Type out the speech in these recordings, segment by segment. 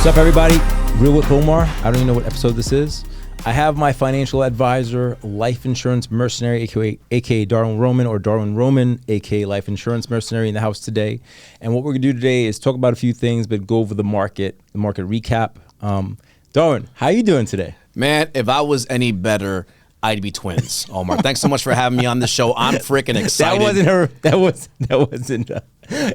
What's up, everybody? Real with Omar. I don't even know what episode this is. I have my financial advisor, life insurance mercenary, aka Darwin Roman, or Darwin Roman, aka life insurance mercenary, in the house today. And what we're gonna do today is talk about a few things, but go over the market recap. Darwin, how you doing today? Man, if I was any better, I'd be twins. Omar, thanks so much for having me on the show. I'm freaking excited.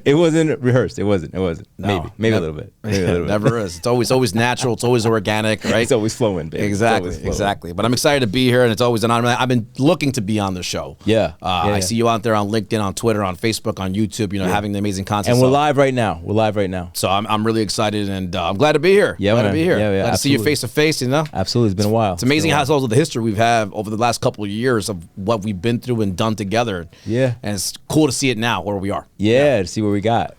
It wasn't rehearsed. It wasn't. No, maybe a little bit. Never is. It's always natural. It's always organic, right? It's always flowing, baby. Exactly. But I'm excited to be here, and it's always an honor. I've been looking to be on the show. Yeah. I see you out there on LinkedIn, on Twitter, on Facebook, on YouTube. Having the amazing content. And we're live right now. So I'm really excited, and I'm glad to be here. Yeah, glad to be here. Yeah, glad to see you face to face. Absolutely, it's been a while. It's amazing how also the history we've had over the last couple of years of what we've been through and done together. Yeah. And it's cool to see it now where we are. Yeah. To see what we got.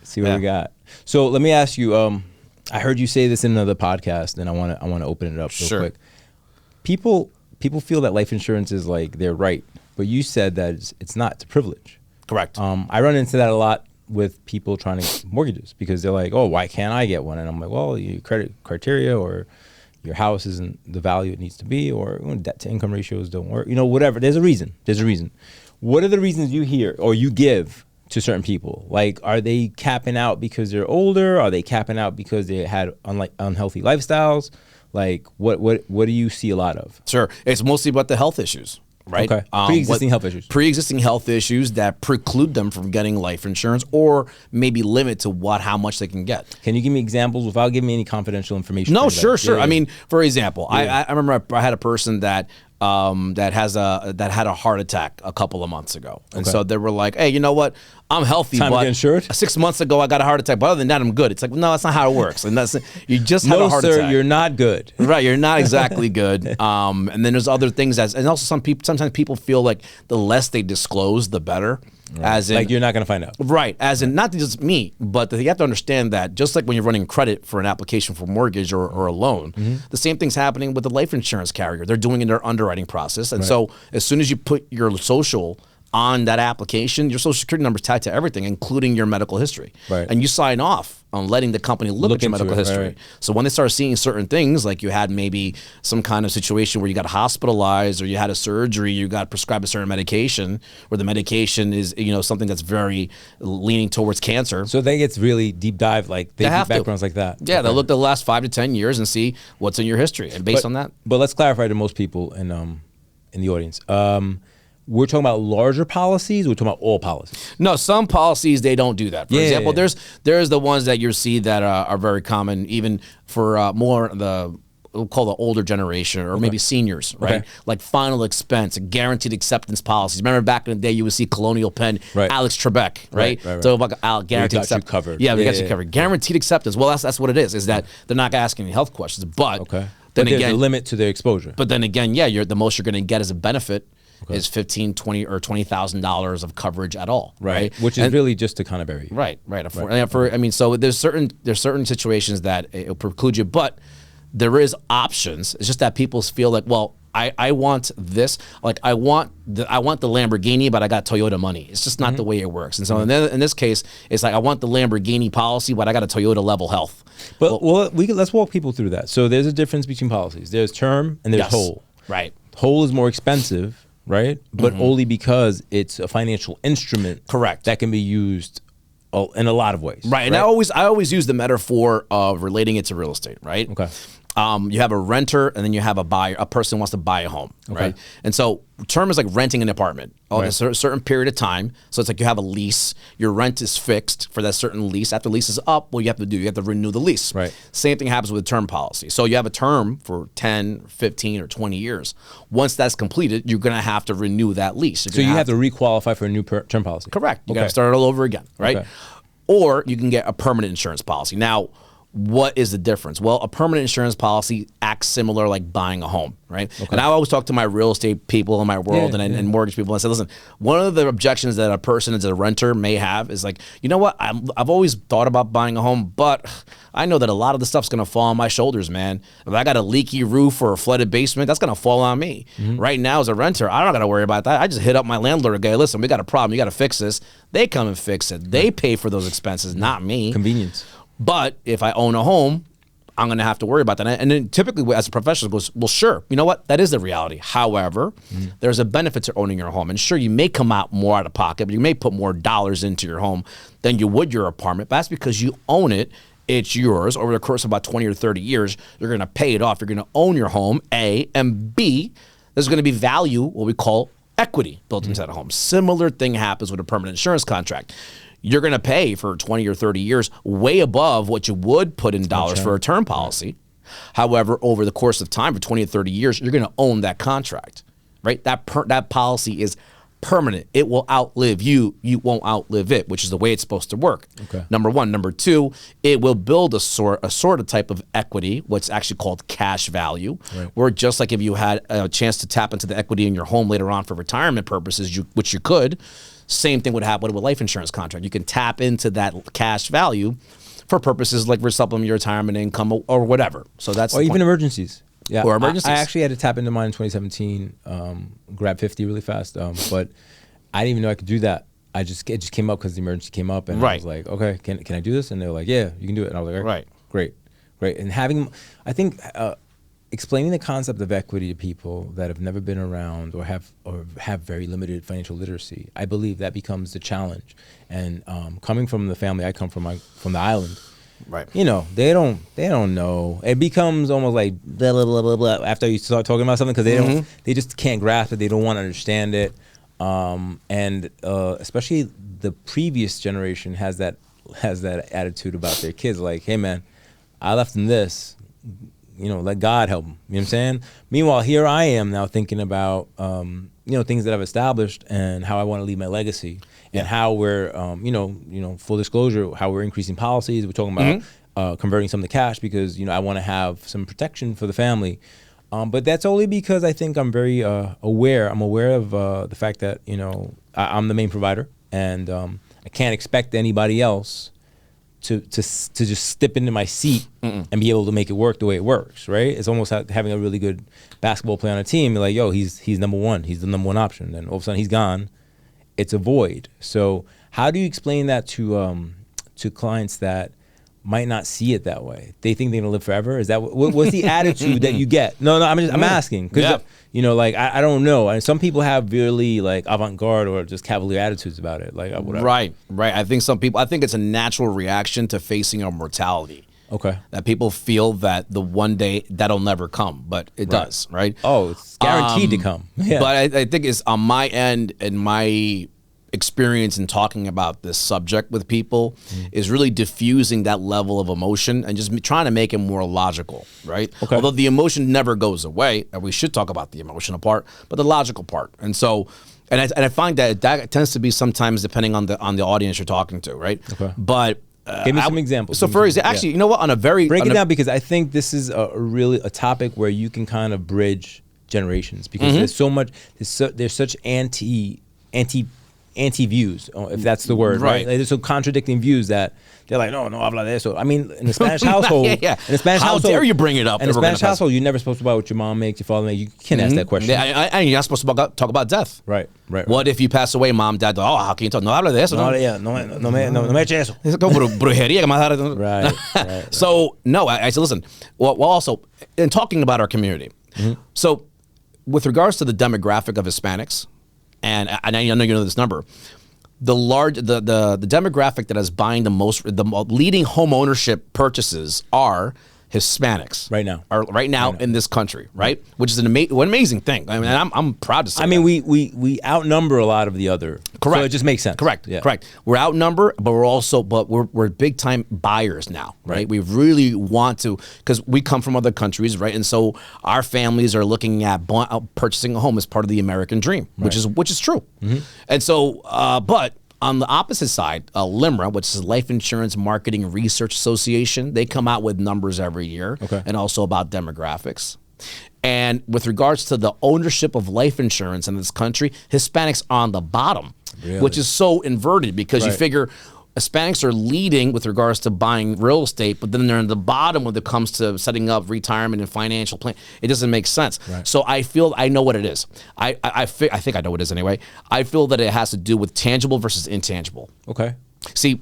So let me ask you. I heard you say this in another podcast, and I want to open it up real quick. People feel that life insurance is like their right, but you said that it's not. It's a privilege. Correct. I run into that a lot with people trying to get mortgages because they're like, "Oh, why can't I get one?" And I'm like, "Well, your credit criteria or your house isn't the value it needs to be, or debt to income ratios don't work. Whatever. There's a reason. What are the reasons you hear or you give to certain people? Like, are they capping out because they're older? Are they capping out because they had unhealthy lifestyles? Like, what do you see a lot of? Sure. It's mostly about the health issues, right? Okay. Pre-existing health issues. Pre-existing health issues that preclude them from getting life insurance or maybe limit to how much they can get. Can you give me examples without giving me any confidential information? No, sure. Yeah. I mean, for example, I remember I had a person that had a heart attack a couple of months ago, and so they were like, "Hey, you know what? I'm healthy, Time but to get insured? 6 months ago I got a heart attack, but other than that, I'm good." It's like, no, that's not how it works, and you just had a heart attack. No, sir, you're not good. Right, you're not exactly good. And then there's other things and also sometimes people feel like the less they disclose, the better. Right. As in, like you're not going to find out. Right. As in, not just me, but you have to understand that just like when you're running credit for an application for mortgage or a loan, the same thing's happening with the life insurance carrier. They're doing it in their underwriting process. And so as soon as you put your social on that application, your social security number is tied to everything, including your medical history. Right. And you sign off on letting the company look at your medical history. Right. So when they start seeing certain things, like you had maybe some kind of situation where you got hospitalized or you had a surgery, you got prescribed a certain medication, where the medication is something that's very leaning towards cancer. So they get really deep dive, like they have backgrounds like that. Yeah, they'll look at the last 5 to 10 years and see what's in your history, and based on that. But let's clarify to most people in the audience. We're talking about larger policies. We're talking about all policies. No, some policies they don't do that. For example, there's the ones that you see that are very common, even for more we'll call the older generation or maybe seniors, right? Like final expense, guaranteed acceptance policies. Remember back in the day, you would see Colonial Penn, Alex Trebek, right? So about guaranteed acceptance. Covered. Yeah, we got you covered. Guaranteed acceptance. Well, that's what it is. Is that they're not asking any health questions, but then there's again, a limit to their exposure. But then again, the most you're going to get as a benefit is $15,000, $20,000 or $20,000 of coverage at all, right? Which is really just a kind of bury. Right. So there's certain situations that it'll preclude you, but there is options. It's just that people feel like, well, I want this, like I want the Lamborghini, but I got Toyota money. It's just not the way it works. And so in this case, it's like I want the Lamborghini policy, but I got a Toyota level health. But let's walk people through that. So there's a difference between policies. There's term and there's whole. Right. Whole is more expensive. Right, but only because it's a financial instrument. Correct. That can be used in a lot of ways. Right, and I always use the metaphor of relating it to real estate. Right. Okay. You have a renter, and then you have a buyer. A person who wants to buy a home, right? And so, term is like renting an apartment a certain period of time. So it's like you have a lease. Your rent is fixed for that certain lease. After the lease is up, what you have to renew the lease. Right. Same thing happens with a term policy. So you have a term for 10, 15, or 20 years. Once that's completed, you're going to have to renew that lease. So you have to requalify for a new term policy. Correct. You got to start it all over again, right? Or you can get a permanent insurance policy. Now, what is the difference? Well, a permanent insurance policy acts similar like buying a home, right? And I always talk to my real estate people in my world and mortgage people. And I say, listen, one of the objections that a person as a renter may have is like, you know what? I've always thought about buying a home, but I know that a lot of the stuff's going to fall on my shoulders, man. If I got a leaky roof or a flooded basement, that's going to fall on me. Right now, as a renter, I don't got to worry about that. I just hit up my landlord and go, listen, we got a problem. You got to fix this. They come and fix it. They pay for those expenses, not me. Convenience. But if I own a home, I'm going to have to worry about that. And then typically as a professional goes, well, sure, you know what? That is the reality. However, there's a benefit to owning your home. And sure, you may come out more out of pocket, but you may put more dollars into your home than you would your apartment. But that's because you own it. It's yours. Over the course of about 20 or 30 years, you're going to pay it off. You're going to own your home, A. And B, there's going to be value, what we call equity, built into that home. Similar thing happens with a permanent insurance contract. You're going to pay for 20 or 30 years way above what you would put in dollars for a term policy. However, over the course of time, for 20 or 30 years, you're going to own that contract, right? That policy is permanent. It will outlive you. You won't outlive it, which is the way it's supposed to work. Okay. Number one. Number two, it will build a sort of type of equity, what's actually called cash value, where just like if you had a chance to tap into the equity in your home later on for retirement purposes, which you could, same thing would happen with a life insurance contract. You can tap into that cash value for purposes like for supplement your retirement income or whatever. So that's or even emergencies. Yeah, or emergencies. I actually had to tap into mine in 2017, grab 50 really fast, but I didn't even know I could do that. It just came up because the emergency came up, and I was like, okay, can I do this? And they were like, yeah, you can do it. And I was like, right, great. And I think explaining the concept of equity to people that have never been around or have very limited financial literacy, I believe that becomes the challenge. And coming from the family I come from the island. Right. You know, they don't know. It becomes almost like blah, blah, blah, blah, blah after you start talking about something because they just can't grasp it. They don't want to understand it. And especially the previous generation has that attitude about their kids. Like, hey man, I left them this, you know, let God help them. You know what I'm saying? Meanwhile, here I am now thinking about, things that I've established and how I want to leave my legacy. And how we're, full disclosure, how we're increasing policies. We're talking about converting some to cash because, I want to have some protection for the family. But that's only because I think I'm very aware. I'm aware of the fact that, I'm the main provider and I can't expect anybody else to just step into my seat and be able to make it work the way it works, right? It's almost like having a really good basketball player on a team. You're like, yo, he's number one. He's the number one option. And all of a sudden he's gone. It's a void. So how do you explain that to clients that might not see it that way? They think they're gonna live forever. Is that what's the attitude that you get? No, I'm asking because I don't know. And some people have really like avant-garde or just cavalier attitudes about it. Like whatever. Right. I think it's a natural reaction to facing our mortality. Okay. That people feel that the one day that'll never come, but it does, right? Oh, it's guaranteed to come. Yeah. But I think it's on my end and my experience in talking about this subject with people is really diffusing that level of emotion and just trying to make it more logical, right? Okay. Although the emotion never goes away, and we should talk about the emotional part, but the logical part. And so, and I find that tends to be sometimes depending on the audience you're talking to, right? Okay. But give me some examples. So for example, actually, you know what? Break it down because I think this is a topic where you can kind of bridge generations because there's so much. There's such anti views, if that's the word, right? Like, there's some contradicting views that they're like, no, habla de eso. I mean, in the Spanish household, in the Spanish how household, dare you bring it up? In the Spanish household, you're never supposed to talk about what your mom makes, your father makes. You can't ask that question. And you're not supposed to talk about death. Right. What if you pass away, mom, dad? Oh, how can you talk? No habla de eso. No me eche eso. Es como brujería. Right. So no, I said, listen. Well, also in talking about our community. So with regards to the demographic of Hispanics, and I know you know this number. The demographic that is buying the leading home ownership purchases are Hispanics right now in this country, right? Which is an amazing thing. I mean, I'm proud to say. I mean, we outnumber a lot of the other. Correct. So it just makes sense. Correct. We're outnumbered, but we're big time buyers now, right? We really want to because we come from other countries, right? And so our families are looking at purchasing a home as part of the American dream, which is true. And so, but on the opposite side, LIMRA, which is Life Insurance Marketing Research Association, they come out with numbers every year and also about demographics. And with regards to the ownership of life insurance in this country, Hispanics are on the bottom, which is so inverted because you figure Hispanics are leading with regards to buying real estate, but then they're in the bottom when it comes to setting up retirement and financial plan. It doesn't make sense. So I feel I know what it is. I think I know what it is anyway. I feel that it has to do with tangible versus intangible. Okay. See,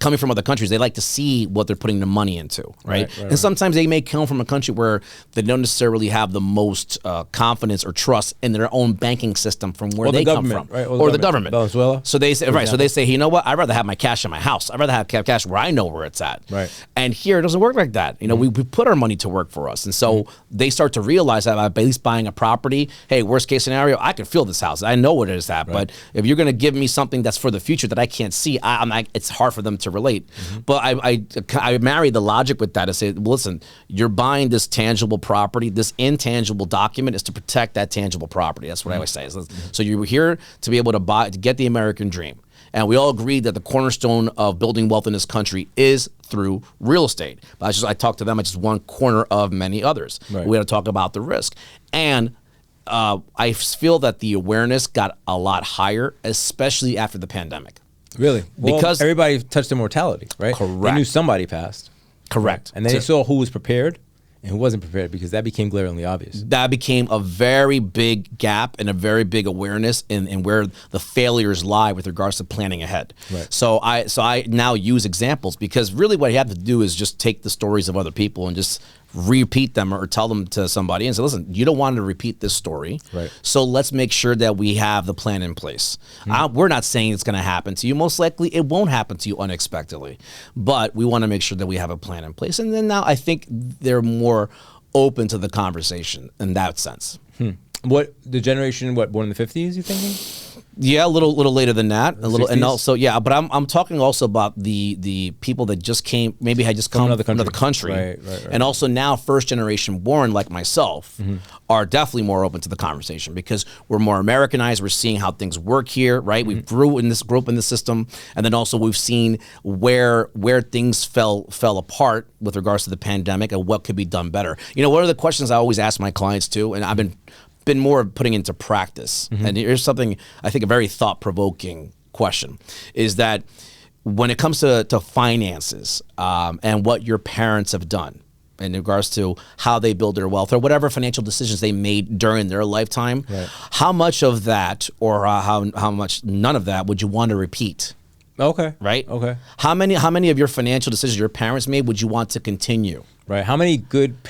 coming from other countries, they like to see what they're putting the money into, right? And sometimes they may come from a country where they don't necessarily have the most confidence or trust in their own banking system from where they come from, right? Or the government. Venezuela. So they say, right? So they say, you know what? I'd rather have my cash in my house. I'd rather have cash where I know where it's at. Right. And here it doesn't work like that. You know, we put our money to work for us, and so they start to realize that by at least buying a property, hey, worst case scenario, I can feel this house. I know what it is at. But if you're going to give me something that's for the future that I can't see, it's hard for them to relate. But I marry the logic with that and say, listen, you're buying this tangible property. This intangible document is to protect that tangible property. That's what I always say. So you're here to be able to get the American dream. And we all agree that the cornerstone of building wealth in this country is through real estate. But I talked to them at just one corner of many others. Right. We had to talk about the risk. And I feel that the awareness got a lot higher, especially after the pandemic. Really? Because everybody touched their mortality, right? Correct. They knew somebody passed. Correct. And then they saw who was prepared and who wasn't prepared, because that became glaringly obvious. That became a very big gap and a very big awareness in where the failures lie with regards to planning ahead. Right. So I now use examples, because really what you have to do is just take the stories of other people and just repeat them or tell them to somebody and say, listen, you don't want to repeat this story. Right. So let's make sure that we have the plan in place. We're not saying it's going to happen to you. Most likely it won't happen to you unexpectedly, but we want to make sure that we have a plan in place. And then now I think they're more open to the conversation in that sense. What, the generation, born in the 50s, you thinking? Yeah, a little later than that, a little, 60s? and also but I'm talking also about the people that just came, maybe had just come from another country, right. And also now first generation born like myself are definitely more open to the conversation, because we're more Americanized. We're seeing how things work here, right? We grew up in the system, and then also we've seen where things fell apart with regards to the pandemic and what could be done better. You know, one of the questions I always ask my clients too, and I've been more putting into practice. And here's something I think a very thought-provoking question, is that when it comes to finances and what your parents have done in regards to how they build their wealth or whatever financial decisions they made during their lifetime, how much of that or how much none of that would you want to repeat? Okay. Right? Okay. How many of your financial decisions your parents made would you want to continue? Right. How many good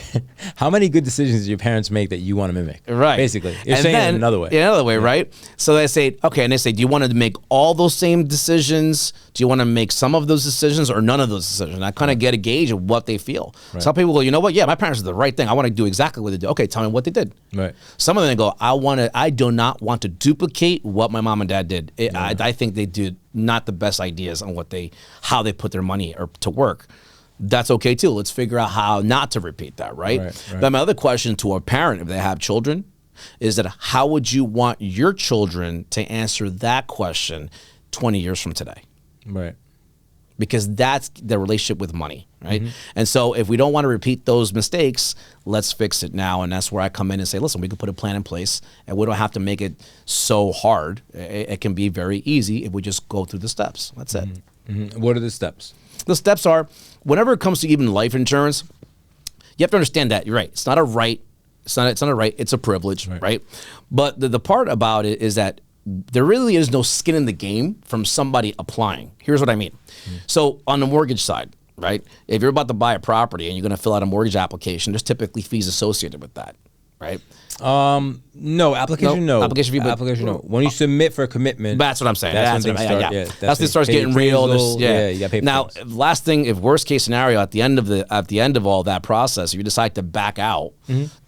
decisions did your parents make that you want to mimic? Right. Basically. You're saying it in another way. In another way, right? So they say, okay, and they say, do you want to make all those same decisions? Do you want to make some of those decisions or none of those decisions? And I kind of get a gauge of what they feel. Right. Some people go, you know what? Yeah, my parents did the right thing. I want to do exactly what they did. Okay, tell me what they did. Right. Some of them go, I do not want to duplicate what my mom and dad did. I think they did not the best ideas on how they put their money to work. That's okay too. Let's figure out how not to repeat that, right? But my other question to a parent, if they have children, is that how would you want your children to answer that question 20 years from today? Right. Because that's the relationship with money, right? And so if we don't want to repeat those mistakes, let's fix it now. And that's where I come in and say, listen, we can put a plan in place and we don't have to make it so hard. It can be very easy if we just go through the steps. That's it. What are the steps? The steps are, whenever it comes to even life insurance, you have to understand that you're right. It's not a right. It's not a right. It's a privilege, right? But the part about it is that there really is no skin in the game from somebody applying. Here's what I mean. So on the mortgage side, right? If you're about to buy a property and you're going to fill out a mortgage application, there's typically fees associated with that, right? No, application no. Application fee, but application no. When you submit for a commitment, that's what I'm saying. That's when things start. That's when it starts getting real. Yeah, you got to pay for now, things. last thing, if worst case scenario at the end of all that process, if you decide to back out,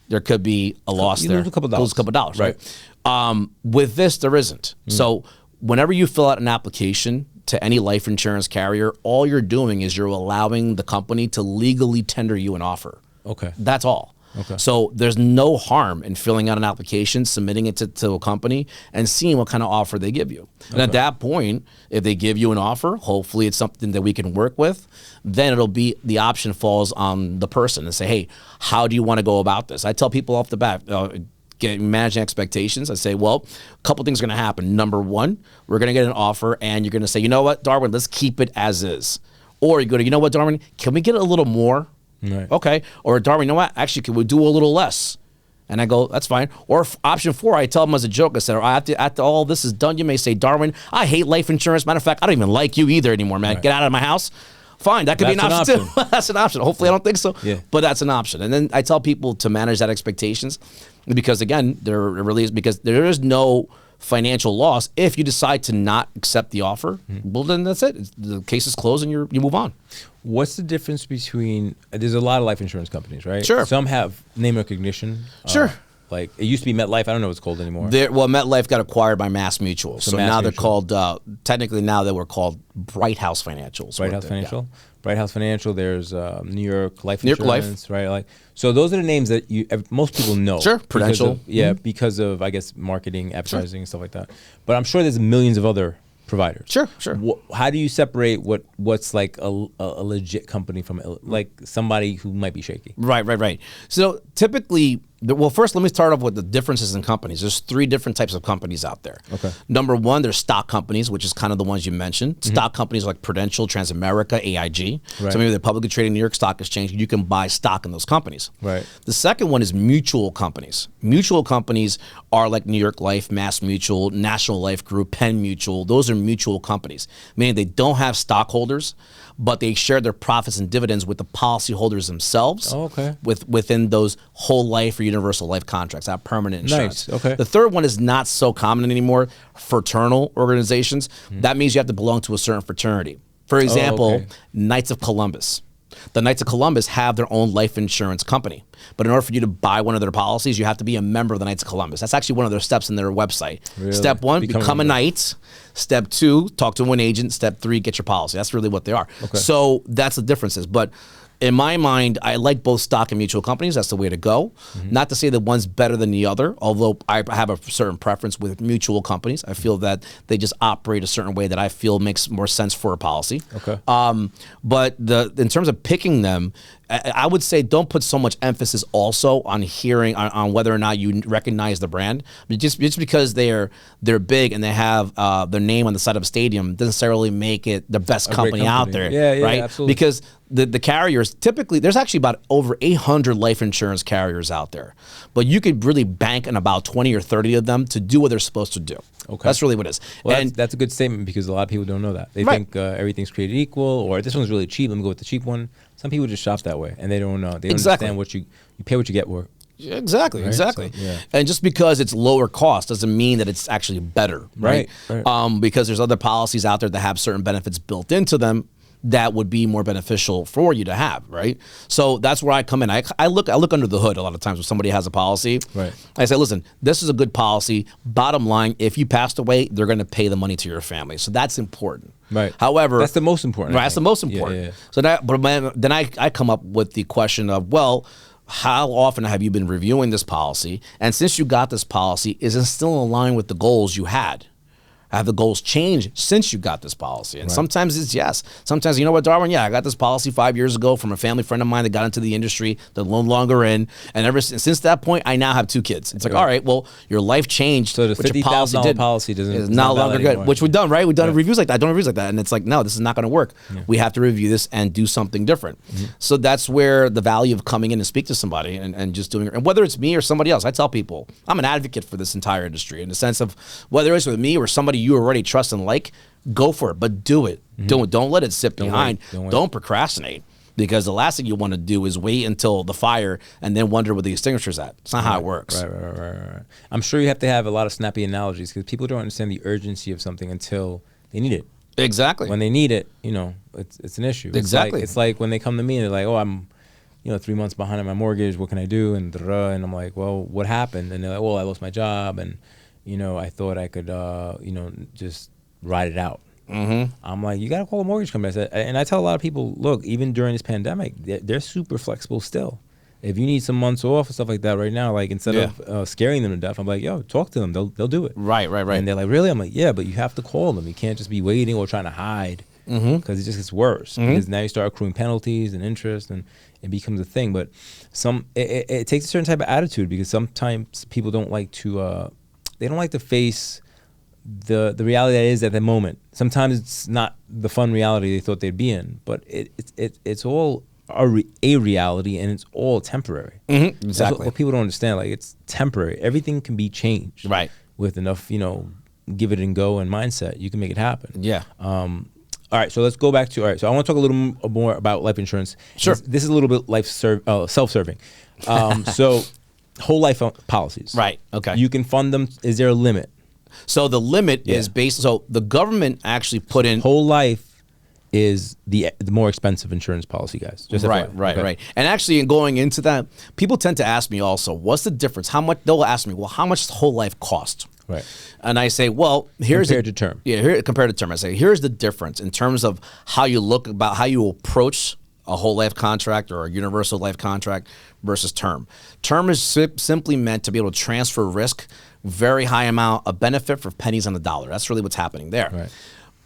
there could be a loss there. Lose a couple dollars. Lose a couple dollars, right? With this, there isn't. So whenever you fill out an application to any life insurance carrier, all you're doing is you're allowing the company to legally tender you an offer. Okay. That's all. Okay. So there's no harm in filling out an application, submitting it to a company, and seeing what kind of offer they give you. And at that point, if they give you an offer, hopefully it's something that we can work with, then it'll be, the option falls on the person and say, hey, how do you want to go about this? I tell people off the bat, managing expectations. I say, well, a couple things are going to happen. Number one, we're going to get an offer and you're going to say, you know what, Darwin, let's keep it as is. Or you go to, you know what, Darwin, can we get a little more? Right. Okay. Or Darwin, you know what, actually, can we do a little less? And I go, that's fine. Or option 4, I tell them as a joke, I said, after all this is done, you may say, Darwin, I hate life insurance. Matter of fact, I don't even like you either anymore, man. Right. Get out of my house. Fine, that could be an option too. That's an option. Hopefully I don't think so, but that's an option. And then I tell people to manage that expectations because, again, because there is no financial loss if you decide to not accept the offer. Well, then that's it. The case is closed and you move on. What's the difference between, there's a lot of life insurance companies, right? Sure. Some have name recognition. Sure. Like it used to be MetLife. I don't know what it's called anymore. Well, MetLife got acquired by Mass Mutual. So now they're called, technically now they were called Bright House Financials. Bright House Financial? Yeah. Bright House Financial. There's New York Life Insurance. Right? Like, so those are the names that most people know. Sure. Prudential. Because of, I guess, marketing, advertising, and stuff like that. But I'm sure there's millions of other providers. Sure. How do you separate what's like a legit company from like somebody who might be shaky? Right. So typically, well, first let me start off with the differences in companies. There's 3 different types of companies out there. Okay. Number 1, there's stock companies, which is kind of the ones you mentioned. Stock companies like Prudential, Transamerica, AIG. Right. So maybe they're publicly traded in New York Stock Exchange. You can buy stock in those companies. Right. The second one is mutual companies. Mutual companies are like New York Life, Mass Mutual, National Life Group, Penn Mutual. Those are mutual companies, meaning they don't have stockholders, but they share their profits and dividends with the policyholders themselves. Oh, okay. Within those whole life or universal life contracts, that permanent insurance. Nice. Okay. The third one is not so common anymore. Fraternal organizations. That means you have to belong to a certain fraternity. For example, Knights of Columbus. The Knights of Columbus have their own life insurance company. But in order for you to buy one of their policies, you have to be a member of the Knights of Columbus. That's actually one of their steps in their website. Really? Step 1, become a Knight. Step 2, talk to an agent. Step 3, get your policy. That's really what they are. Okay. So that's the differences. But in my mind, I like both stock and mutual companies. That's the way to go. Not to say that one's better than the other, although I have a certain preference with mutual companies. I feel that they just operate a certain way that I feel makes more sense for a policy. Okay. But in terms of picking them, I would say don't put so much emphasis also on hearing on whether or not you recognize the brand. But just because they're big and they have their name on the side of a stadium doesn't necessarily make it the best company out there. Yeah, right? Absolutely. Because the carriers, typically, there's actually about over 800 life insurance carriers out there. But you could really bank on about 20 or 30 of them to do what they're supposed to do. Okay. That's really what it is. Well, and that's a good statement because a lot of people don't know that. They think everything's created equal, or this one's really cheap, let me go with the cheap one. Some people just shop that way, and they don't know. They don't understand what you pay what you get for. Exactly. So, yeah. And just because it's lower cost doesn't mean that it's actually better, right? Because there's other policies out there that have certain benefits built into them that would be more beneficial for you to have, right? So that's where I come in. I look under the hood a lot of times when somebody has a policy. Right. I say, listen, this is a good policy. Bottom line, if you passed away, they're going to pay the money to your family. So that's important. Right. However, that's the most important. Right. That's the most important. Yeah. So then I come up with the question of, well, how often have you been reviewing this policy? And since you got this policy, is it still in line with the goals you had? Have the goals changed since you got this policy? And sometimes it's yes. Sometimes, you know what, Darwin? Yeah, I got this policy 5 years ago from a family friend of mine that got into the industry. They're no longer in. And ever since that point, I now have 2 kids. It's like, all right, well, your life changed. So the $50,000 policy is no longer good, anymore. Which we've done, right? We've done reviews like that, done reviews like that. And it's like, no, this is not going to work. Yeah. We have to review this and do something different. So that's where the value of coming in and speak to somebody and just doing it. And whether it's me or somebody else, I tell people, I'm an advocate for this entire industry in the sense of whether it's with me or somebody you already trust and like, go for it, but do it. Don't let it sit behind. Don't procrastinate, because the last thing you want to do is wait until the fire and then wonder where the extinguisher's at. It's not how it works. Right. I'm sure you have to have a lot of snappy analogies because people don't understand the urgency of something until they need it. Exactly. When they need it, it's an issue. Exactly. It's like when they come to me and they're like, oh, I'm 3 months behind on my mortgage. What can I do? And I'm like, well, what happened? And they're like, well, I lost my job, and I thought I could, just ride it out. I'm like, you got to call a mortgage company. And I tell a lot of people, look, even during this pandemic, they're super flexible still. If you need some months off and stuff like that right now, like instead of scaring them to death, I'm like, yo, talk to them. They'll do it. Right. And they're like, really? I'm like, yeah, but you have to call them. You can't just be waiting or trying to hide because it just gets worse. Because now you start accruing penalties and interest, and it becomes a thing. But it takes a certain type of attitude, because sometimes people don't like to face the reality that is at the moment. Sometimes it's not the fun reality they thought they'd be in, but it's all a reality, and it's all temporary. Exactly. That's what people don't understand. Like, it's temporary. Everything can be changed. Right. With enough, give it and go and mindset, you can make it happen. Yeah. All right, so let's go back to, so I want to talk a little more about life insurance. Sure. This is a little bit self-serving. So whole life policies. Right, okay. You can fund them. Is there a limit? So the limit is based, so the government actually put in. Whole life is the more expensive insurance policy, guys. Just right. And actually, in going into that, people tend to ask me also, what's the difference? How much, they'll ask me, well, how much does whole life cost? Right. And I say, well, here's compared to term. Yeah, compared to term. I say, here's the difference in terms of how you look about how you approach a whole life contract or a universal life contract versus term. Term is simply meant to be able to transfer risk, very high amount of benefit for pennies on the dollar. That's really what's happening there. Right.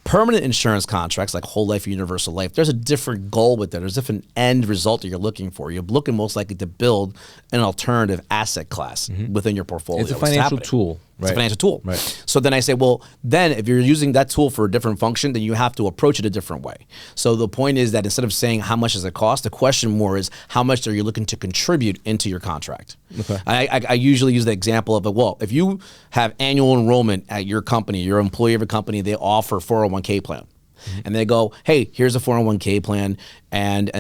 Permanent insurance contracts like whole life or universal life, there's a different goal with that. There's a different end result that you're looking for. You're looking most likely to build an alternative asset class within your portfolio. It's a financial tool. It's a financial tool. Right. So then I say, well, then if you're using that tool for a different function, then you have to approach it a different way. So the point is that instead of saying how much does it cost, the question more is how much are you looking to contribute into your contract? Okay. I usually use the example of, well, if you have annual enrollment at your company, your employee of a company, they offer 401k plan. And they go, hey, here's a 401k plan, and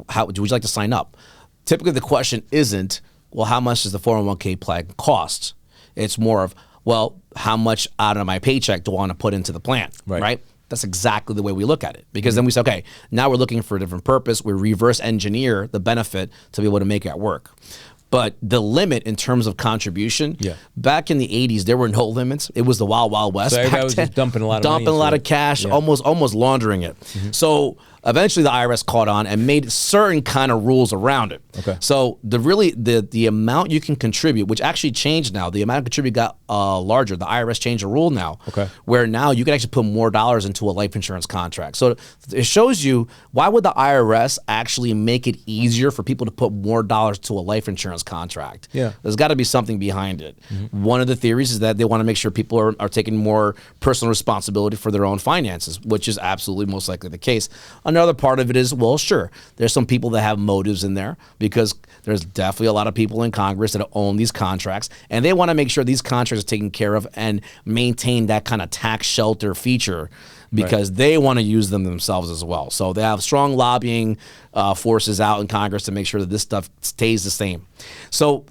how would you like to sign up? Typically, the question isn't, well, how much does the 401k plan cost? It's more of, well, how much out of my paycheck do I want to put into the plan, right? That's exactly the way we look at it. Because then we say, okay, now we're looking for a different purpose. We reverse engineer the benefit to be able to make it work. But the limit in terms of contribution, back in the 80s, there were no limits. It was the wild, wild west. So everybody was just dumping a lot of cash, almost laundering it. So eventually the IRS caught on and made certain kind of rules around it. Okay. So the amount you can contribute, which actually changed now, the amount of contribute got larger. The IRS changed a rule now, where now you can actually put more dollars into a life insurance contract. So it shows you, why would the IRS actually make it easier for people to put more dollars to a life insurance contract? There's got to be something behind it. One of the theories is that they want to make sure people are taking more personal responsibility for their own finances, which is absolutely most likely the case. Another part of it is, well, sure, there's some people that have motives in there, because there's definitely a lot of people in Congress that own these contracts, and they want to make sure these contracts are taken care of and maintain that kind of tax shelter feature, because they want to use them themselves as well. So they have strong lobbying forces out in Congress to make sure that this stuff stays the same. So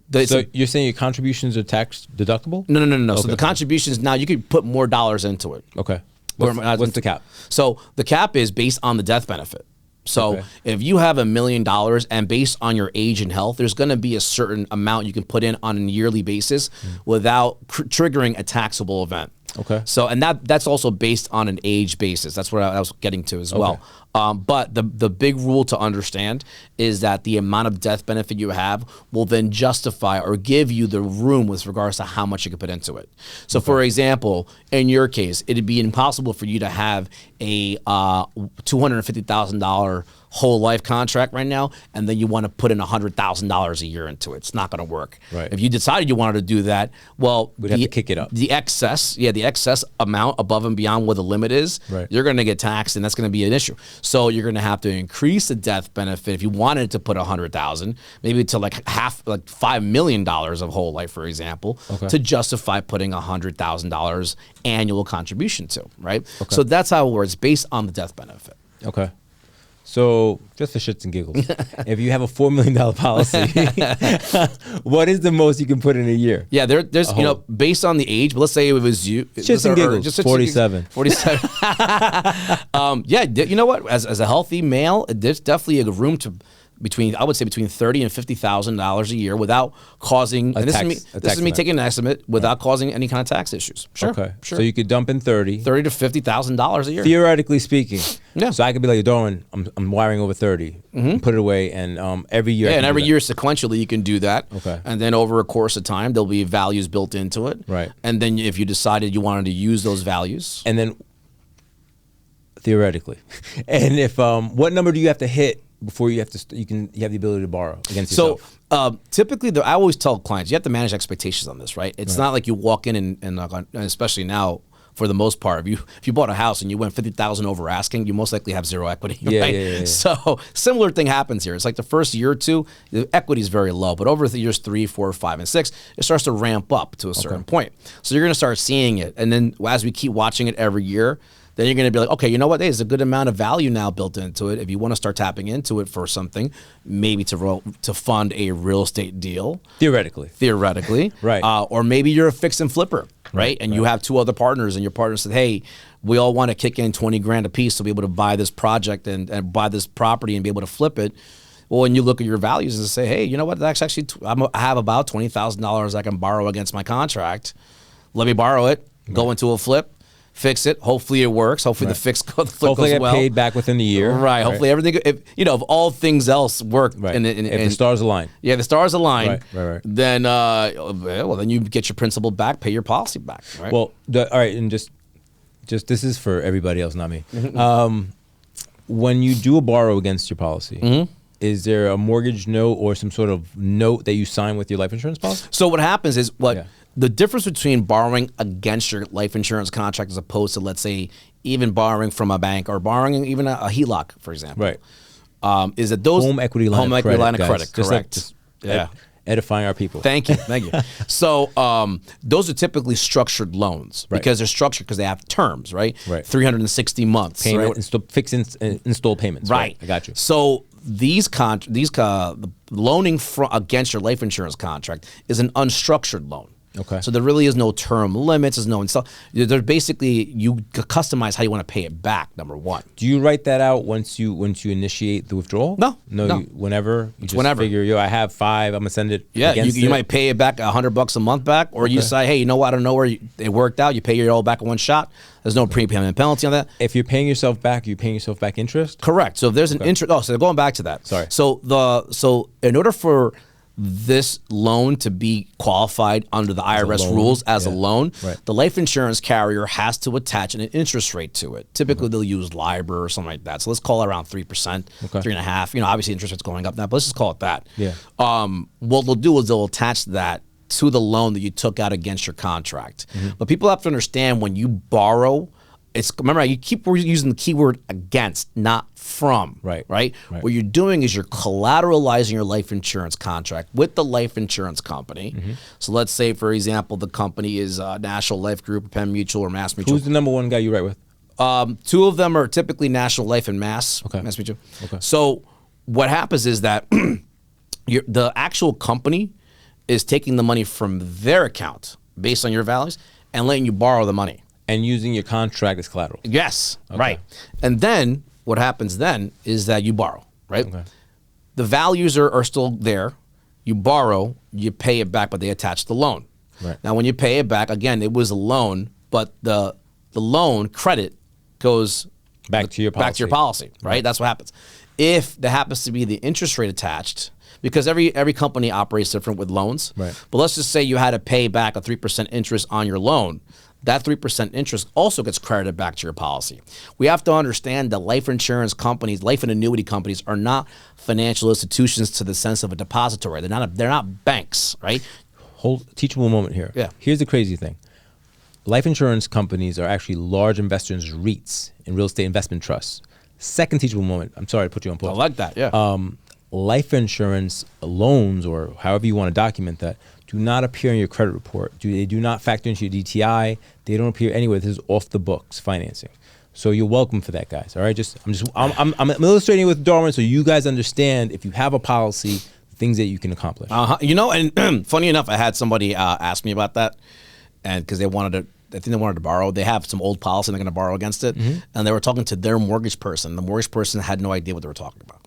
you're saying your contributions are tax deductible? No. Okay. So the contributions, now you could put more dollars into it. Okay. What's the cap? So the cap is based on the death benefit. So if you have $1 million and based on your age and health, there's going to be a certain amount you can put in on a yearly basis without triggering a taxable event. Okay. So, and that's also based on an age basis. That's what I was getting to as well. But the big rule to understand is that the amount of death benefit you have will then justify or give you the room with regards to how much you can put into it. So for example, in your case, it'd be impossible for you to have a $250,000 whole life contract right now, and then you want to put in $100,000 a year into it. It's not going to work. Right. If you decided you wanted to do that, well, we'd have to kick it up. The excess amount above and beyond what the limit is, you're going to get taxed, and that's going to be an issue. So you're going to have to increase the death benefit if you wanted to put $100,000, maybe to like $5 million of whole life, for example, to justify putting $100,000 annual contribution to, right? So that's how it works, based on the death benefit. Okay. So just for shits and giggles, if you have a $4 million policy, what is the most you can put in a year? Yeah, there's based on the age, but let's say it was you. Shits and giggles, just 47. 47. Yeah, you know what? As a healthy male, there's definitely a room to between $30,000 and $50,000 a year without causing. This is me taking an estimate without causing any kind of tax issues. Sure. Okay. Sure. So you could dump in $30,000 to $50,000 a year. Theoretically speaking. Yeah. So I could be like, Darwin, I'm wiring over 30, put it away, and every year. Yeah, and every year sequentially you can do that. Okay. And then over a course of time, there'll be values built into it. Right. And then if you decided you wanted to use those values, and then theoretically, and if what number do you have to hit before you have the ability to borrow against yourself? So typically, I always tell clients, you have to manage expectations on this, right? It's not like you walk in and especially now for the most part. If you bought a house and you went 50,000 over asking, you most likely have zero equity. Right? Yeah. So similar thing happens here. It's like the first year or two, the equity is very low, but over the years 3, 4, 5, and 6, it starts to ramp up to a certain point. So you're going to start seeing it, and then as we keep watching it every year, then you're going to be like, okay, you know what? There's a good amount of value now built into it. If you want to start tapping into it for something, maybe to fund a real estate deal. Theoretically. Right. Or maybe you're a fix and flipper, right? And you have 2 other partners, and your partner said, hey, we all want to kick in 20 grand a piece to be able to buy this project and buy this property and be able to flip it. Well, when you look at your values and say, hey, you know what? That's actually, I have about $20,000 I can borrow against my contract. Let me borrow it, go into a flip, fix it. Hopefully it works. Hopefully the flip Hopefully goes get well. paid back within the year. Right. Hopefully everything, if all things else work. Right. If the stars align. Yeah, the stars align. Right. Then, then you get your principal back, pay your policy back. Right? Well, all right, and just this is for everybody else, not me. When you do a borrow against your policy, is there a mortgage note or some sort of note that you sign with your life insurance policy? So what happens is the difference between borrowing against your life insurance contract as opposed to, let's say, even borrowing from a bank or borrowing even a HELOC, for example, is that those home equity line of credit, correct? Edifying our people. Thank you. So those are typically structured loans because they're structured because they have terms, right? 360 months, payment, fixed installed payments. Right. I got you. So the loaning against your life insurance contract is an unstructured loan. Okay. So there really is no term limits. There's no install. There's basically, you customize how you want to pay it back. Number one. Do you write that out once you initiate the withdrawal? No. Whenever you just figure, I have 5. I'm gonna send it. Yeah. You might pay it back $100 a month back, or you say, hey, you know what? I don't know where it worked out. You pay it all back in one shot. There's no prepayment penalty on that. If you're paying yourself back, you're paying yourself back interest. Correct. So if there's an interest. Oh, so going back to that. Sorry. So in order for this loan to be qualified under the IRS rules as a loan, the life insurance carrier has to attach an interest rate to it. Typically, they'll use LIBOR or something like that. So let's call it around 3%, 3.5%. Obviously interest rate's going up now, but let's just call it that. Yeah. What they'll do is they'll attach that to the loan that you took out against your contract. But people have to understand, when you borrow, remember, you keep using the keyword against, not from. Right. What you're doing is you're collateralizing your life insurance contract with the life insurance company. So let's say, for example, the company is National Life Group, Penn Mutual, or Mass Mutual. Who's the number one guy you write with? 2 of them are typically National Life and Mass Mutual. Okay. So what happens is that the actual company is taking the money from their account based on your values and letting you borrow the money. And using your contract as collateral. Yes, right. And then what happens then is that you borrow, right? Okay. The values are still there. You borrow, you pay it back, but they attach the loan. Right. Now, when you pay it back, again, it was a loan, but the loan credit goes back to your policy, right? That's what happens. If there happens to be the interest rate attached, because every company operates different with loans. Right. But let's just say you had to pay back a 3% interest on your loan. That 3% interest also gets credited back to your policy. We have to understand that life insurance companies, life and annuity companies, are not financial institutions to the sense of a depository. They're not banks, right? Teachable moment here. Yeah. Here's the crazy thing. Life insurance companies are actually large investors, REITs, in real estate investment trusts. Second teachable moment. I'm sorry to put you on pause. I like that, yeah. Life insurance loans, or however you want to document that, do not appear in your credit report. They do not factor into your DTI. They don't appear anywhere. This is off the books financing. So you're welcome for that, guys. All right. I'm illustrating with Darwin so you guys understand, if you have a policy, things that you can accomplish. And funny enough, I had somebody ask me about that, and because I think they wanted to borrow. They have some old policy and they're going to borrow against it, and they were talking to their mortgage person. The mortgage person had no idea what they were talking about.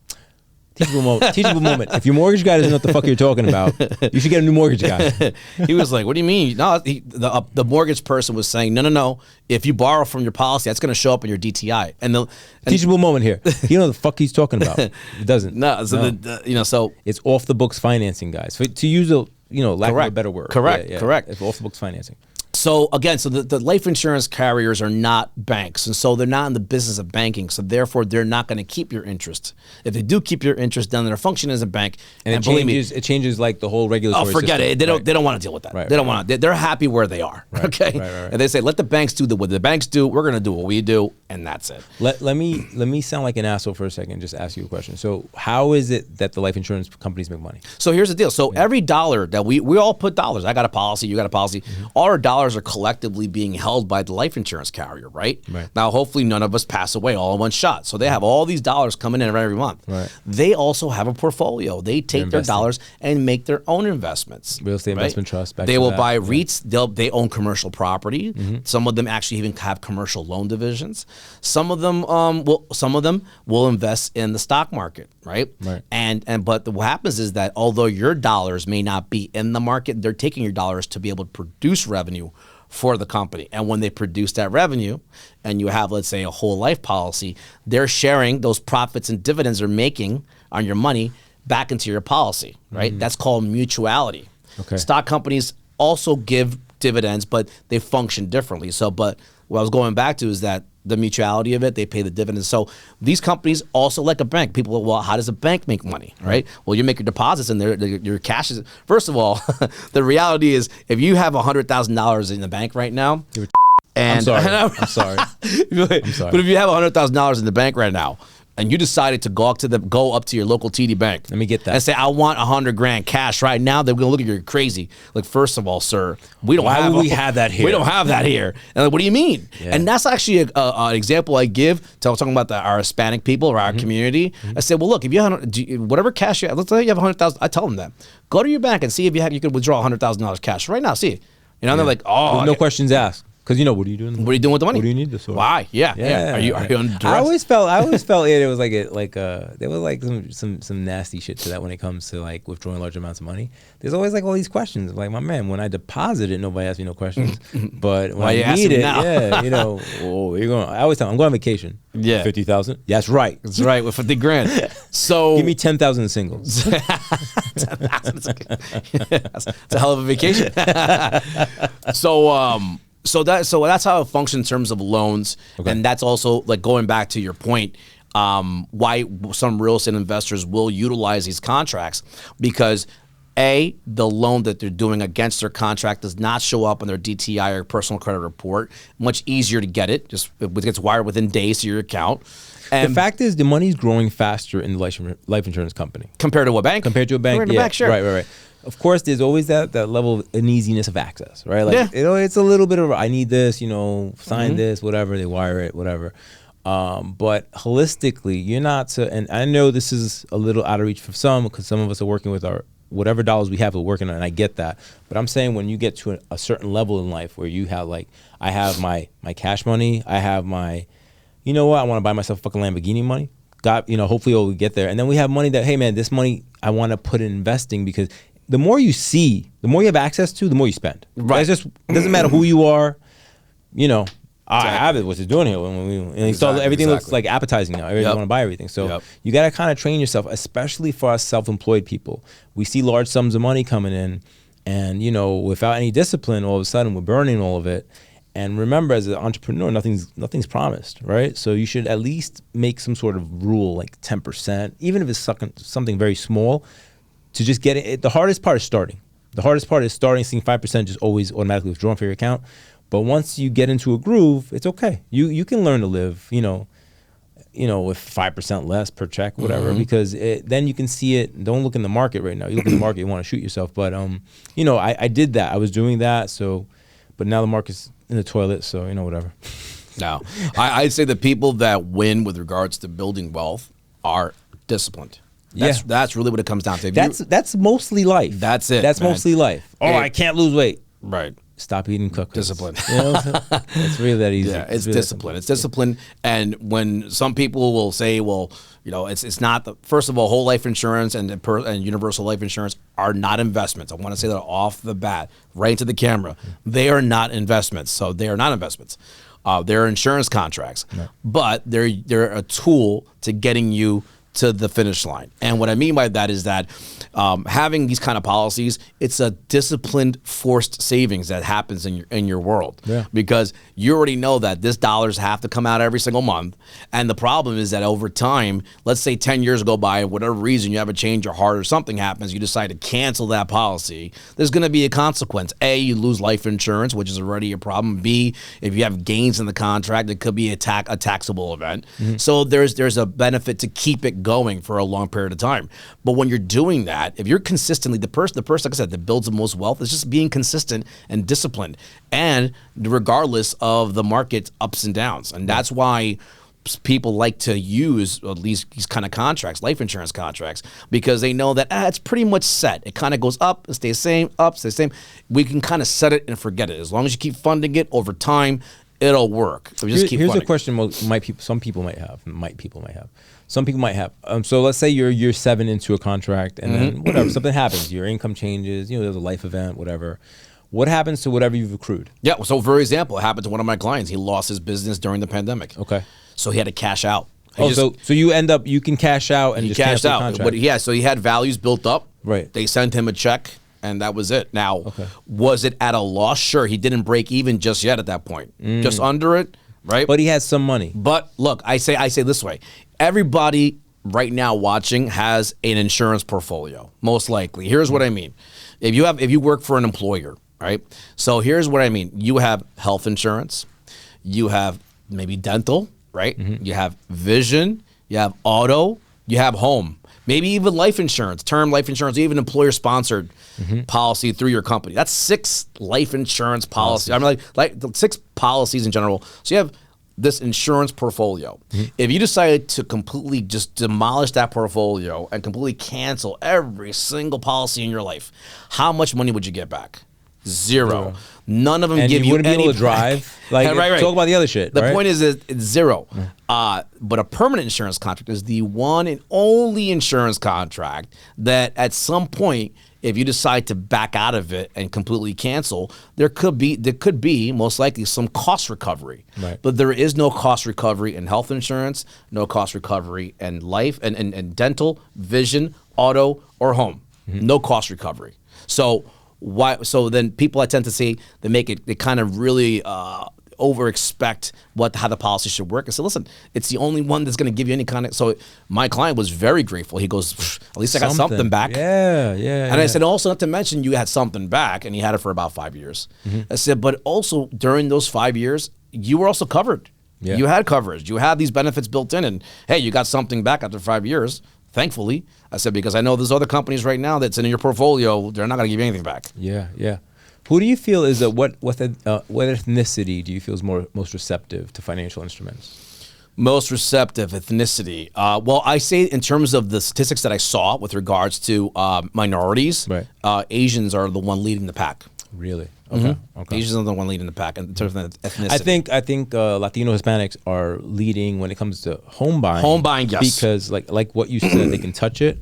Teachable moment. If your mortgage guy doesn't know what the fuck you're talking about, you should get a new mortgage guy. He was like, what do you mean? No, the mortgage person was saying, no. If you borrow from your policy, that's going to show up in your DTI. Teachable moment here. You know the fuck he's talking about. It doesn't. No. So it's off the books financing, guys. To use lack of a better word. Correct. It's off the books financing. So again, the life insurance carriers are not banks, and so they're not in the business of banking. So therefore, they're not going to keep your interest. If they do keep your interest, then their function as a bank. And it changes like the whole regulatory. Oh, forget system. it. They don't want to deal with that. They don't want to. They're happy where they are. Okay. And they say, let the banks do what the banks do. We're going to do what we do, and that's it. Let me sound like an asshole for a second. Just ask you a question. So how is it that the life insurance companies make money? So here's the deal. So every dollar that we all put dollars. I got a policy. You got a policy. All our dollars are collectively being held by the life insurance carrier, right? Now, hopefully none of us pass away all in one shot. So they have all these dollars coming in every month. They also have a portfolio. They take their dollars and make their own investments. Real estate investment trust. They will buy REITs. They own commercial property. Some of them actually even have commercial loan divisions. Some of them will invest in the stock market, right? But what happens is that although your dollars may not be in the market, they're taking your dollars to be able to produce revenue for the company. And when they produce that revenue and you have, let's say, a whole life policy, they're sharing those profits and dividends they're making on your money back into your policy, right? That's called mutuality. Stock companies also give dividends, but they function differently. So, but what I was going back to is that the mutuality of it, they pay the dividends. So these companies also like a bank. People, well, how does a bank make money, right? Well, you make your deposits and your cash is, first of all, the reality is if you have $100,000 in the bank right now, I'm sorry. I'm sorry. But if you have $100,000 in the bank right now, and you decided to go up to your local TD bank. Let me get that. And say, I want $100,000 cash right now. They're going to look at you crazy. Like, first of all, sir, we don't have that here. We don't have that here. And like, what do you mean? And that's actually an example I give to talking about our Hispanic people or our community. I said, well, look, if you have whatever cash you have, let's say you have $100,000. I tell them that. Go to your bank and see if you could withdraw $100,000 cash right now. See, and they're like, oh, no questions asked. Because what are you doing? What are you doing with the money? What do you need this for? Why? Yeah. Are you under duress? I always felt it was there was like some nasty shit to that when it comes to like withdrawing large amounts of money. There's always like all these questions. Like, my man, when I deposit it, nobody asks me no questions. But when I need it, you're going. I always tell them, I'm going on vacation. Yeah. 50,000. That's right. That's right. With 50 grand. So give me 10,000 singles. 10,000. It's a hell of a vacation. So that's how it functions in terms of loans, and that's also like going back to your point, why some real estate investors will utilize these contracts, because the loan that they're doing against their contract does not show up on their DTI or personal credit report. Much easier to get it; it gets wired within days to your account. And the fact is, the money's growing faster in the life insurance company compared to a bank. Compared to a bank, bank, sure. Right. Of course, there's always that level of uneasiness of access, right? Like, it's a little bit of, I need this, sign this, whatever, they wire it, whatever. But holistically, you're not and I know this is a little out of reach for some, because some of us are working with our, whatever dollars we have, we're working on, and I get that. But I'm saying when you get to a certain level in life where you have, like, I have my cash money, I have my, I want to buy myself a fucking Lamborghini money. Hopefully we'll get there. And then we have money that, hey man, this money I want to put in investing, because the more you see, the more you have access to, the more you spend. Right. It's just, it doesn't matter who you are. I have it. What's it doing here? Everything looks like appetizing now. Everybody want to buy everything. So you got to kind of train yourself, especially for us self-employed people. We see large sums of money coming in, and without any discipline, all of a sudden we're burning all of it. And remember, as an entrepreneur, nothing's promised, right? So you should at least make some sort of rule, like 10%, even if it's something very small, to just get it. The hardest part is starting. The hardest part is starting, seeing 5% just always automatically withdrawn from your account. But once you get into a groove, it's okay. You can learn to live, with 5% less per check, whatever, because then you can see it. Don't look in the market right now. You look in the market, you want to shoot yourself. But I did that. I was doing that. So, but now the market's in the toilet. So whatever. No, I'd say the people that win with regards to building wealth are disciplined. That's really what it comes down to. That's mostly life. That's it. That's mostly life. I can't lose weight. Right. Stop eating cookies. Discipline. It's really that easy. Yeah, it's really discipline. It's discipline. And when some people will say, well, it's not first of all, whole life insurance and universal life insurance are not investments. I want to say that off the bat, right into the camera. They are not investments. So they are not investments. They're insurance contracts, but they're a tool to getting you to the finish line. And what I mean by that is that having these kind of policies, it's a disciplined, forced savings that happens in your world. Yeah. Because you already know that this dollars have to come out every single month. And the problem is that over time, let's say 10 years go by, whatever reason, you have a change of heart or something happens, you decide to cancel that policy, there's going to be a consequence. A, you lose life insurance, which is already a problem. B, if you have gains in the contract, it could be a taxable event. So there's a benefit to keep it going for a long period of time. But when you're doing that, if you're consistently, the person, like I said, that builds the most wealth is just being consistent and disciplined, and regardless of the market ups and downs. And that's why people like to use at least these kind of contracts, life insurance contracts, because they know that it's pretty much set. It kind of goes up, it stays same, up, stays same. We can kind of set it and forget it. As long as you keep funding it over time, it'll work. So just keep here's funding. a question some people might have. Some people might have. So let's say you're year 7 into a contract, and then whatever, something happens. Your income changes. There's a life event, whatever. What happens to whatever you've accrued? Yeah. So for example, it happened to one of my clients. He lost his business during the pandemic. Okay. So he had to cash out. So you can cash out and just cashed cancel the out. contract. But yeah, so he had values built up. Right. They sent him a check, and that was it. Now, was it at a loss? Sure. He didn't break even just yet at that point. Just under it, right? But he had some money. But look, I say this way: everybody right now watching has an insurance portfolio, most likely. Here's what I mean: if you work for an employer, right? So here's what I mean: you have health insurance, you have maybe dental, right? You have vision, you have auto, you have home, maybe even life insurance, term life insurance, even employer-sponsored policy through your company. That's 6 life insurance policies. I mean, like 6 policies in general. So you have this insurance portfolio. If you decided to completely just demolish that portfolio and completely cancel every single policy in your life, how much money would you get back? Zero. None of them And give you you wouldn't any be able to drive. Like, right. talk about the other shit. The right? point is it's zero. But a permanent insurance contract is the one and only insurance contract that at some point, if you decide to back out of it and completely cancel, there could be most likely some cost recovery. Right. But there is no cost recovery in health insurance, no cost recovery in life and dental, vision, auto, or home. No cost recovery. So then people, I tend to say, they kind of really over expect how the policy should work. I said, listen, it's the only one that's going to give you any kind of. So my client was very grateful. He goes, at least I got something back. Yeah. And I said, also, not to mention, you had something back, and he had it for about 5 years. I said, but also during those 5 years, you were also covered. Yeah. You had coverage. You had these benefits built in, and hey, you got something back after 5 years. Thankfully, I said, because I know there's other companies right now that's in your portfolio, they're not going to give you anything back. Yeah. Who do you feel is what ethnicity do you feel is most receptive to financial instruments? Most receptive ethnicity. Well, I say in terms of the statistics that I saw with regards to minorities, Right. Asians are the one leading the pack. Really? Okay. Asians are the one leading the pack in terms of ethnicity. I think Latino Hispanics are leading when it comes to home buying. Home buying, yes. Because like what you said, they can touch it.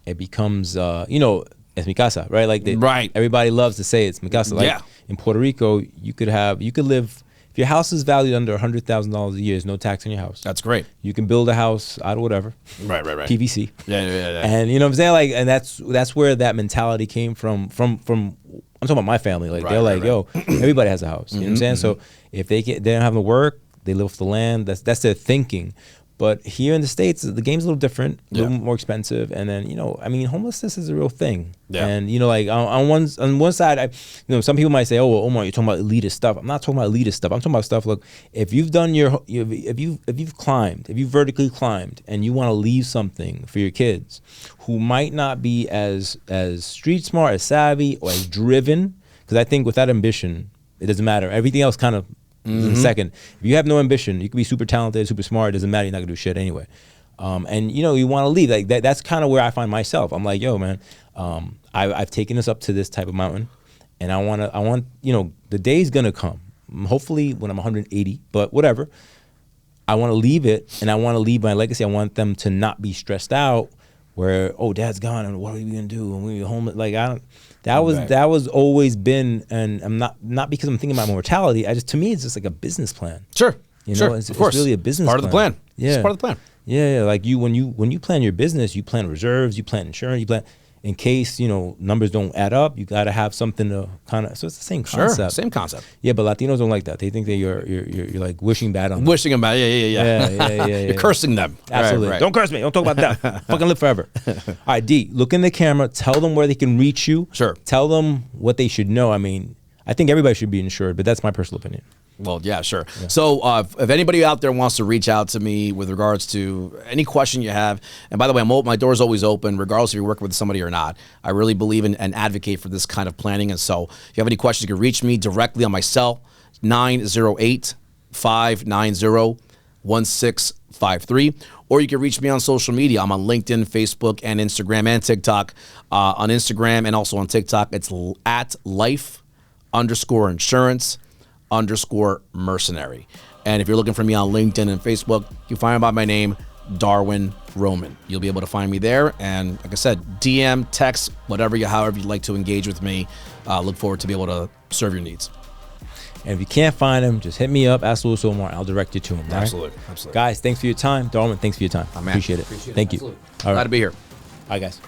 It becomes es mi casa, right? Like right. Everybody loves to say it's mi casa. Like Yeah. in Puerto Rico, you could live. If your house is valued under $100,000 a year, there's no tax on your house. That's great. You can build a house out of whatever. Right. PVC. Yeah. And you know what I'm saying? Like, and that's where that mentality came from. I'm talking about my family. Like they're like, yo, everybody has a house. You know what I'm saying? So if they don't have to work, they live off the land. That's their thinking. But here in the States, the game's a little different, a little more expensive. And then, homelessness is a real thing. Yeah. And, like on one side, some people might say, oh, well, Omar, you're talking about elitist stuff. I'm not talking about elitist stuff. I'm talking about stuff, look, if you've done if you've vertically climbed and you want to leave something for your kids who might not be as street smart, as savvy, or as driven, because I think without ambition, it doesn't matter. Everything else kind of in a second. If you have no ambition, you can be super talented, super smart. It doesn't matter. You're not gonna do shit anyway. And you want to leave. Like that's kind of where I find myself. I'm like, yo, man, I've taken this up to this type of mountain, and I want the day's gonna come. Hopefully when I'm 180, but whatever. I want to leave it, and I want to leave my legacy. I want them to not be stressed out. Where dad's gone, and what are we gonna do? And we're homeless. Like that was always been, and I'm not because I'm thinking about mortality. To me, it's just like a business plan. Sure. It's really a business part of the plan. Yeah. It's part of the plan. Yeah, like when you plan your business, you plan reserves, you plan insurance, you plan in case, numbers don't add up, you got to have something to kind of, so it's the same concept. Sure, same concept. Yeah, but Latinos don't like that. They think that you're like wishing bad on them. Wishing them bad, yeah. You're cursing them. Absolutely. Right. Don't curse me. Don't talk about that. Fucking live forever. All right, D, look in the camera. Tell them where they can reach you. Sure. Tell them what they should know. I mean, I think everybody should be insured, but that's my personal opinion. Well, yeah, sure. Yeah. So if anybody out there wants to reach out to me with regards to any question you have, and by the way, my door's always open, regardless if you're working with somebody or not. I really believe in and advocate for this kind of planning. And so if you have any questions, you can reach me directly on my cell, 908-590-1653. Or you can reach me on social media. I'm on LinkedIn, Facebook, and Instagram, and TikTok. On Instagram and also on TikTok, it's at life_insurance_mercenary. And if you're looking for me on LinkedIn and Facebook, you find out my name, Darwin Roman. You'll be able to find me there. And like I said, DM, text, however you'd like to engage with me. Look forward to be able to serve your needs. And if you can't find him, just hit me up, ask Louis Omar. I'll direct you to him. Absolutely. Right? Absolutely. Guys, thanks for your time. Darwin, thanks for your time. Appreciate it. Thank you. All right. Glad to be here. All right, guys.